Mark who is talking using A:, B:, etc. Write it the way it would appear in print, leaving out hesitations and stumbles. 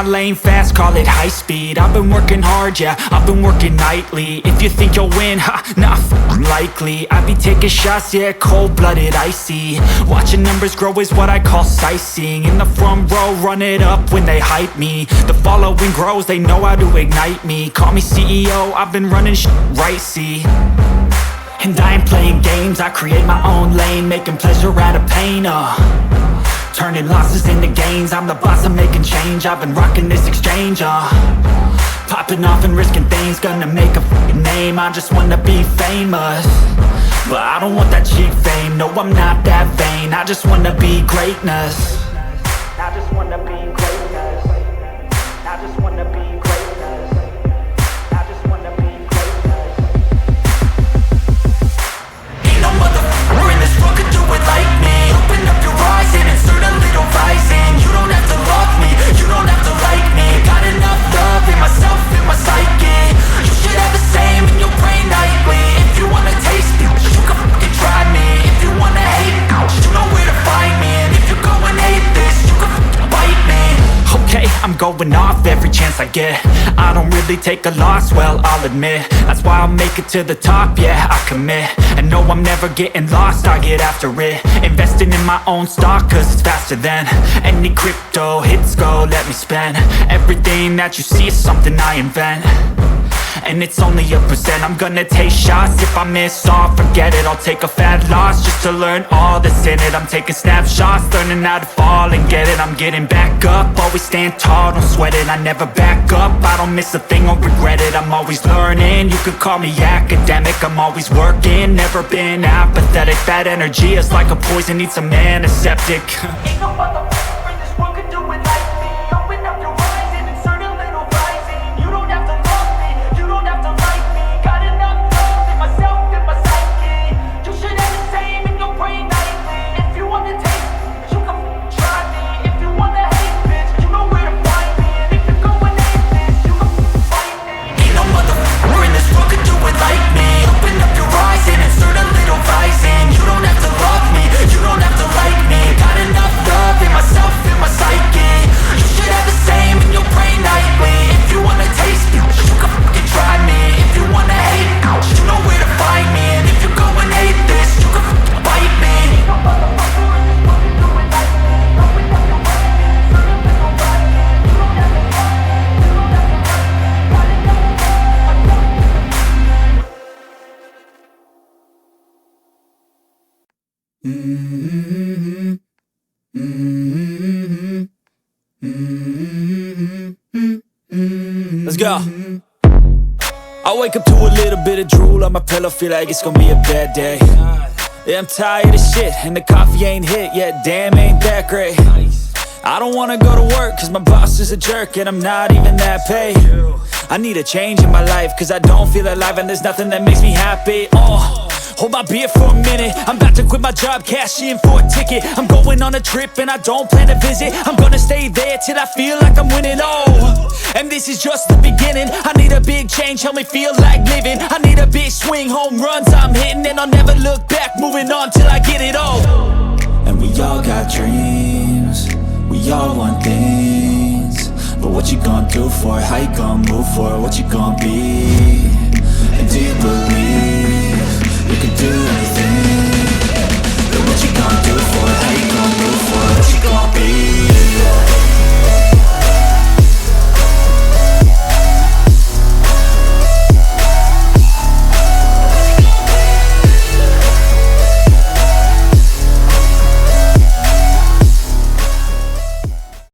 A: my lane fast, call it high speed. I've been working hard, yeah, I've been working nightly. If you think you'll win, ha, nah, likely. I be taking shots, yeah, cold-blooded, icy. Watching numbers grow is what I call sightseeing. In the front row, run it up when they hype me. The following grows, they know how to ignite me. Call me CEO, I've been running right, see. And I ain't playing games, I create my own lane, making pleasure out of pain, turning losses into gains. I'm the boss, I'm making change. I've been rocking this exchange, popping off and risking things. Gonna make a f***ing name. I just wanna be famous, but I don't want that cheap fame. No, I'm not that vain. I just wanna be greatness. I just wanna be greatness. I just wanna be greatness. I just wanna be greatness. Ain't no motherfucker in this world could do it like me. Open up your eyes and insert a little rising. You don't have to love me, you don't have to like me. Got enough love in myself, in my psyche. You should have the same in your brain nightly. If you wanna taste it, you can fucking try me. If you wanna hate it, you know where to find me. And if you're going hate this, you can fucking bite me. Okay, I'm going off every chance I get. I don't really take a loss, well, I'll admit. That's why I'll make it to the top, yeah, I commit. And no, I'm never getting lost, I get after it. Investing in my own stock, cause it's faster than any crypto hits go, let me spend. Everything that you see is something I invent, and it's only a percent. I'm gonna take shots, if I miss all, forget it. I'll take a fat loss just to learn all that's in it. I'm taking snapshots, learning how to fall and get it. I'm getting back up, always stand tall, don't sweat it. I never back up, I don't miss a thing or regret it. I'm always learning, you could call me academic. I'm always working, never been apathetic. That energy is like a poison, needs some antiseptic. Ain't no motherfucker in this world could do it like me. Open up your eyes and insert a little rising. You don't have to love me, you don't have to like me. Got enough love in myself, in my psyche. You should have the same in your brain nightly. If you wanna taste it, you can try me. If you wanna hate bitch, you know where to find me. And if you're going hate this, you can fight me. Ain't no motherfucker in this world could do it like me. Open up your eyes and insert a little rising. You don't have to love me, you don't have to like me. Got enough love in myself, in my psyche. You should have the same in your brain nightly. If you wanna taste it, you can fucking try me. If you wanna hate it, you know where to find me. And if you're going hate this, you can fucking bite me. Ain't no motherfucker in this world can do it like me. Open up your eyes and insert a little rising. You don't have to love me, you don't have to like me. Got enough love. Let's go. I wake up to a little bit of drool on my pillow, feel like it's gonna be a bad day. Yeah, I'm tired of shit, and the coffee ain't hit yet, damn, ain't that great. I don't wanna go to work, cause my boss is a jerk, and I'm not even that paid. I need a change in my life, cause I don't feel alive, and there's nothing that makes me happy. Hold my beer for a minute, I'm about to quit my job, cash in for a ticket. I'm going on a trip and I don't plan to visit. I'm gonna stay there till I feel like I'm winning, and this is just the beginning. I need a big change, help me feel like living. I need a big swing, home runs I'm hitting. And I'll never look back, moving on till I get it all. And we all got dreams, we all want things. But what you gonna do for it? How you gonna move for it? What you gonna be? And do you believe you can do anything?